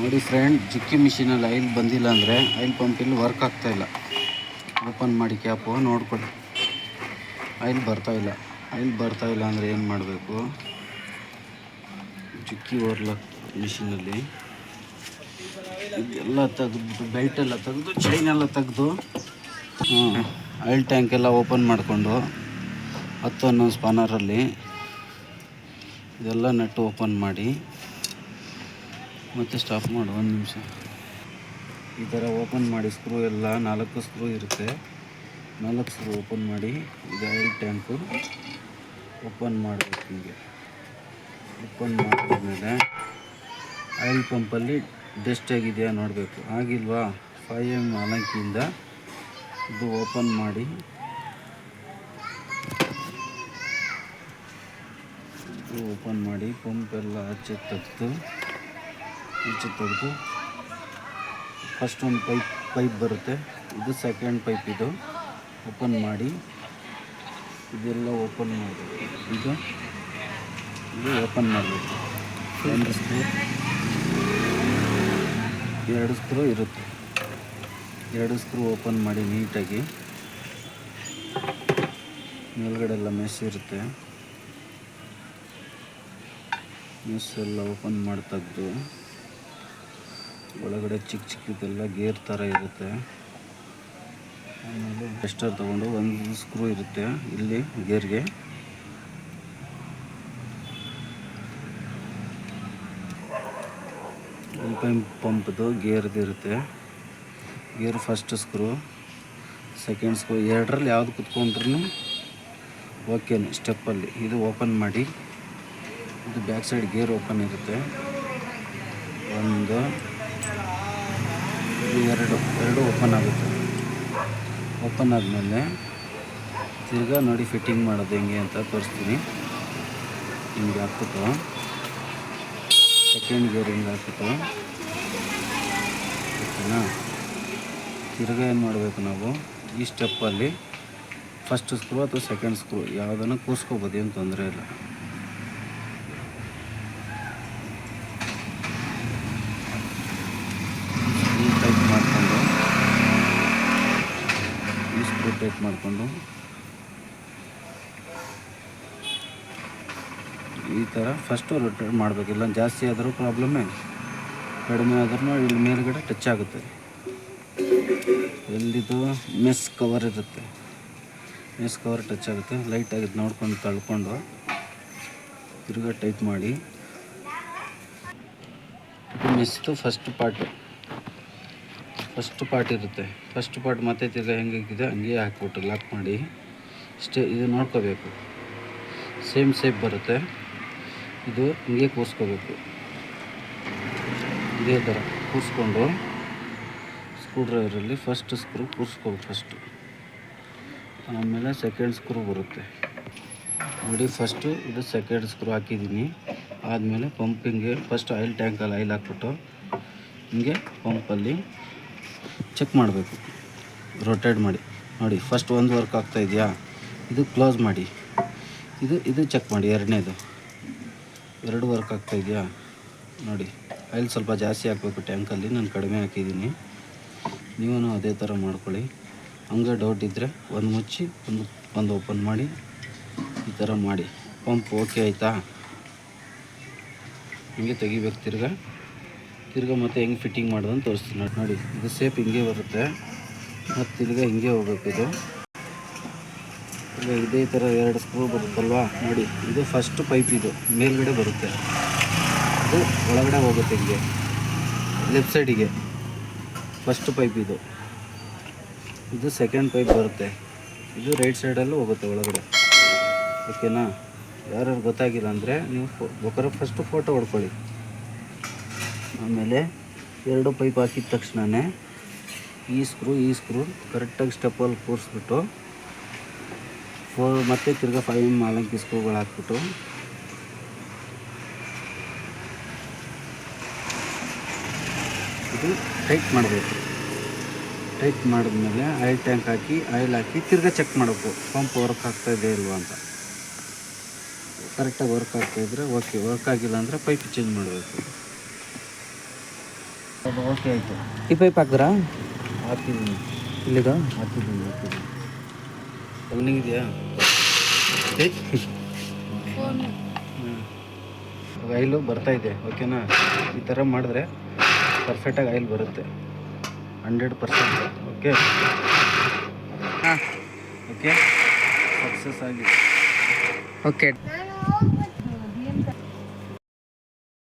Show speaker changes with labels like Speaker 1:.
Speaker 1: ನೋಡಿ friend, ಜಿಕ್ಕಿ ಮಿಷಿನಲ್ಲಿ oil ಬಂದಿಲ್ಲ ಅಂದರೆ ಆಯಿಲ್ ಪಂಪಿಲ್ಲಿ ವರ್ಕ್ ಆಗ್ತಾಯಿಲ್ಲ. ಓಪನ್ ಮಾಡಿ ಕ್ಯಾಪು ನೋಡ್ಕೊಳ್ಳಿ, ಆಯಿಲ್ ಬರ್ತಾಯಿಲ್ಲ. ಆಯಿಲ್ ಬರ್ತಾಯಿಲ್ಲ ಅಂದರೆ ಏನು ಮಾಡಬೇಕು? ಜಿಕ್ಕಿ ಓರ್ಲಕ್ ಮಿಷಿನಲ್ಲಿ ಇದೆಲ್ಲ ತೆಗೆದ್ಬಿಟ್ಟು, ಬೆಲ್ಟೆಲ್ಲ ತೆಗೆದು, ಚೈನೆಲ್ಲ ತೆಗೆದು, ಆಯಿಲ್ ಟ್ಯಾಂಕ್ ಎಲ್ಲ ಓಪನ್ ಮಾಡಿಕೊಂಡು 10-11 ಸ್ಪಾನರಲ್ಲಿ ಇದೆಲ್ಲ ನಟ್ಟು ಓಪನ್ ಮಾಡಿ ಮತ್ತೆ ಸ್ಟಾಪ್ ಮಾಡು. 1 ನಿಮಿಷ. ಈ ಥರ ಓಪನ್ ಮಾಡಿ, ಸ್ಕ್ರೂ ಎಲ್ಲ 4 ಸ್ಕ್ರೂ ಇರುತ್ತೆ. 4 ಸ್ಕ್ರೂ ಓಪನ್ ಮಾಡಿ, ಇದು ಆಯಿಲ್ ಟ್ಯಾಂಕು ಓಪನ್ ಮಾಡಬೇಕು. ಹೀಗೆ ಓಪನ್ ಮಾಡಿದ್ಮೇಲೆ ಆಯಿಲ್ ಪಂಪಲ್ಲಿ ಡಸ್ಟ್ ಆಗಿದೆಯಾ ನೋಡಬೇಕು. ಆಗಿಲ್ವಾ, 5M ಅಲಂಕಿಯಿಂದ ಇದು ಓಪನ್ ಮಾಡಿ, ಪಂಪೆಲ್ಲ ಆಚೆ ತೆಗೆದು ಫಸ್ಟ್ ಒಂದು ಪೈಪ್ ಬರುತ್ತೆ, ಇದು ಸೆಕೆಂಡ್ ಪೈಪ್. ಇದು ಓಪನ್ ಮಾಡಿ, ಇದೆಲ್ಲ ಓಪನ್ ಮಾಡಬೇಕು. ಇದು ಓಪನ್ ಮಾಡಬೇಕು. 2 ಸ್ಕ್ರೂ ಇರುತ್ತೆ. 2 ಸ್ಕ್ರೂ ಓಪನ್ ಮಾಡಿ ನೀಟಾಗಿ. ಮೇಲ್ಗಡೆ ಎಲ್ಲ ಮೆಸ್ ಇರುತ್ತೆ, ಮೆಸ್ ಎಲ್ಲ ಓಪನ್ ಮಾಡಿ ತೆಗೆದು, ಒಳಗಡೆ ಚಿಕ್ಕದೆಲ್ಲ ಗೇರ್ ಥರ ಇರುತ್ತೆ. ಆಮೇಲೆ ಟೆಸ್ಟರ್ ತೊಗೊಂಡು 1 ಸ್ಕ್ರೂ ಇರುತ್ತೆ ಇಲ್ಲಿ ಗೇರ್ಗೆ. ಪಂಪ್ದು ಗೇರ್ದು ಇರುತ್ತೆ. Gear first screw, second screw, ಎರಡರಲ್ಲಿ ಯಾವುದು ಕುತ್ಕೊಂಡ್ರೂ ಓಕೆನೆ ಸ್ಟೆಪ್ಪಲ್ಲಿ. ಇದು ಓಪನ್ ಮಾಡಿ, ಇದು ಬ್ಯಾಕ್ ಸೈಡ್ ಗೇರ್ ಓಪನ್ ಇರುತ್ತೆ. 1 2 ಓಪನ್ ಆಗುತ್ತೆ. ಓಪನ್ ಆದಮೇಲೆ ತಿರ್ಗಾ ನೋಡಿ ಫಿಟ್ಟಿಂಗ್ ಮಾಡೋದು ಹೆಂಗೆ ಅಂತ ತೋರಿಸ್ತೀನಿ. ಹಿಂಗೆ ಹಾಕ್ಬಿಟ್ಟು ಸೆಕೆಂಡ್ ಗೇರ್ ಹಿಂಗೆ ಹಾಕ್ಬಿಟ್ಟು, ಓಕೆನಾ? ತಿರ್ಗಾ ಏನು ಮಾಡಬೇಕು ನಾವು, ಈ ಸ್ಟೆಪ್ಪಲ್ಲಿ ಫಸ್ಟ್ ಸ್ಕ್ರೂ ಅಥವಾ ಸೆಕೆಂಡ್ ಸ್ಕ್ರೂ ಯಾವುದನ್ನು ಕೂರಿಸ್ಕೋಬೋದು, ಏನು ತೊಂದರೆ ಇಲ್ಲ. ಈ ಸ್ಕ್ರೂ ಟೈಟ್ ಮಾಡಿಕೊಂಡು ಈ ಥರ ಫಸ್ಟು ರೊಟೇಟ್ ಮಾಡಬೇಕು. ಇಲ್ಲ ಜಾಸ್ತಿ ಆದರೂ ಪ್ರಾಬ್ಲಮ್ಮೇ, ಕಡಿಮೆ ಆದ್ರೂ ಇಲ್ಲಿ ಮೇಲ್ಗಡೆ ಟಚ್ ಆಗುತ್ತೆ. ಎಲ್ಲಿದು ಮೆಸ್ ಕವರ್ ಇರುತ್ತೆ, ಮೆಸ್ ಕವರ್ ಟಚ್ ಆಗುತ್ತೆ. ಲೈಟಾಗಿ ನೋಡ್ಕೊಂಡು ತಳ್ಕೊಂಡು ತಿರ್ಗಾ ಟೈಟ್ ಮಾಡಿ. ಮೆಸ್ದು ಫಸ್ಟ್ ಪಾರ್ಟ್ ಇರುತ್ತೆ. ಫಸ್ಟ್ ಪಾರ್ಟ್ ಮತ್ತೆ ತಿರ್ಗಾ ಹೆಂಗಿದೆ ಹಂಗೆ ಹಾಕ್ಬಿಟ್ಟು ಲಾಕ್ ಮಾಡಿ ಇದು ನೋಡ್ಕೋಬೇಕು. ಸೇಮ್ ಶೇಪ್ ಬರುತ್ತೆ. ಇದು ಹಿಂಗೆ ಕೂರಿಸ್ಕೋಬೇಕು. ಇದೇ ಥರ ಕೂರಿಸ್ಕೊಂಡು ಸ್ಕ್ರೂ ಡ್ರೈವರಲ್ಲಿ ಫಸ್ಟ್ ಸ್ಕ್ರೂ ಕೂರಿಸ್ಕೋಬೇಕು ಫಸ್ಟು. ಆಮೇಲೆ ಸೆಕೆಂಡ್ ಸ್ಕ್ರೂ ಬರುತ್ತೆ ನೋಡಿ. ಫಸ್ಟು ಇದು ಸೆಕೆಂಡ್ ಸ್ಕ್ರೂ ಹಾಕಿದ್ದೀನಿ. ಆದಮೇಲೆ ಪಂಪಿಂಗ್ಗೆ ಫಸ್ಟ್ ಆಯಿಲ್ ಟ್ಯಾಂಕಲ್ಲಿ ಆಯಿಲ್ ಹಾಕ್ಬಿಟ್ಟು ಹಿಂಗೆ ಪಂಪಲ್ಲಿ ಚೆಕ್ ಮಾಡಬೇಕು, ರೊಟೇಟ್ ಮಾಡಿ. ನೋಡಿ ಫಸ್ಟ್ ಒಂದು ವರ್ಕ್ ಆಗ್ತಾಯಿದೆಯಾ, ಇದು ಕ್ಲೋಸ್ ಮಾಡಿ. ಇದು ಚೆಕ್ ಮಾಡಿ. ಎರಡನೇದು 2 ವರ್ಕ್ ಆಗ್ತಾಯಿದೆಯಾ ನೋಡಿ. ಆಯಿಲ್ ಸ್ವಲ್ಪ ಜಾಸ್ತಿ ಹಾಕಬೇಕು ಟ್ಯಾಂಕಲ್ಲಿ, ನಾನು ಕಡಿಮೆ ಹಾಕಿದ್ದೀನಿ. ನೀವೂ ಅದೇ ಥರ ಮಾಡ್ಕೊಳ್ಳಿ. ಹಂಗೆ ಡೌಟ್ ಇದ್ದರೆ ಒಂದು ಮುಚ್ಚಿ ಒಂದು ಓಪನ್ ಮಾಡಿ ಈ ಥರ ಮಾಡಿ. ಪಂಪ್ ಓಕೆ ಆಯಿತಾ? ಹಿಂಗೆ ತೆಗಿಬೇಕು. ತಿರ್ಗಾ ಮತ್ತೆ ಹೆಂಗೆ ಫಿಟ್ಟಿಂಗ್ ಮಾಡೋದು ಅಂತ ತೋರಿಸ್ತೀನಿ ನೋಡಿ. ಇದು ಸೇಪ್ ಹಿಂಗೆ ಬರುತ್ತೆ, ಮತ್ತು ತಿರ್ಗಾ ಹಿಂಗೆ ಹೋಗ್ಬೇಕು. ಇದು ಇದೇ ಥರ 2 ಸ್ಕ್ರೂ ಬರುತ್ತಲ್ವಾ ನೋಡಿ. ಇದು ಫಸ್ಟ್ ಪೈಪ್, ಇದು ಮೇಲ್ಗಡೆ ಬರುತ್ತೆ, ಇದು ಒಳಗಡೆ ಹೋಗುತ್ತೆ ಹಿಂಗೆ ಲೆಫ್ಟ್ ಸೈಡಿಗೆ. ಫಸ್ಟ್ ಪೈಪ್ ಇದು ಸೆಕೆಂಡ್ ಪೈಪ್ ಬರುತ್ತೆ, ಇದು ರೈಟ್ ಸೈಡಲ್ಲೂ ಹೋಗುತ್ತೆ ಒಳಗಡೆ. ಓಕೆನಾ? ಯಾರು ಗೊತ್ತಾಗಿಲ್ಲ ಅಂದರೆ ನೀವು ಬೇಕಾದ್ರೆ ಫಸ್ಟು ಫೋಟೋ ಹೊಡ್ಕೊಳ್ಳಿ. ಆಮೇಲೆ 2 ಪೈಪ್ ಹಾಕಿದ ತಕ್ಷಣವೇ ಈ ಸ್ಕ್ರೂ ಕರೆಕ್ಟಾಗಿ ಸ್ಟೆಪ್ಪಲ್ಲಿ ಕೂರಿಸ್ಬಿಟ್ಟು ಮತ್ತೆ ತಿರ್ಗಾ 5M ಅಲಂಕಿ ಸ್ಕ್ರೂಗಳು ಹಾಕ್ಬಿಟ್ಟು ಇದು ಟೈಟ್ ಮಾಡಬೇಕು. ಟೈಟ್ ಮಾಡಿದ್ಮೇಲೆ ಆಯಿಲ್ ಟ್ಯಾಂಕ್ ಹಾಕಿ ಆಯಿಲ್ ಹಾಕಿ ತಿರ್ಗಾ ಚೆಕ್ ಮಾಡಬೇಕು ಪಂಪ್ ವರ್ಕ್ ಆಗ್ತಾಯಿದೆ ಇಲ್ವಾ ಅಂತ. ಕರೆಕ್ಟಾಗಿ ವರ್ಕ್ ಆಗ್ತಾಯಿದ್ರೆ ಓಕೆ, ವರ್ಕ್ ಆಗಿಲ್ಲ ಅಂದರೆ ಪೈಪ್ ಚೇಂಜ್ ಮಾಡಬೇಕು. ಅದು ಓಕೆ ಆಯಿತು.
Speaker 2: ಈ ಪೈಪ್ ಹಾಕಿದ್ರಾ?
Speaker 1: ಹಾಕಿದ್ದೀನಿ,
Speaker 2: ಇಲ್ಲಿದು
Speaker 1: ಹಾಕಿದ್ದೀನಿ. ರನ್ನಿಂಗ್ ಇದೆಯಾ? ಆಯಿಲು ಬರ್ತಾಯಿದೆ. ಓಕೆನಾ? ಈ ಥರ ಮಾಡಿದ್ರೆ ಪರ್ಫೆಕ್ಟಾಗಿ ಆಯಿಲ್ ಬರುತ್ತೆ 100%. ಓಕೆ
Speaker 2: ಹಾಂ
Speaker 1: ಓಕೆ, ಸಕ್ಸಸ್ ಆಗಿದೆ.
Speaker 2: ಓಕೆ.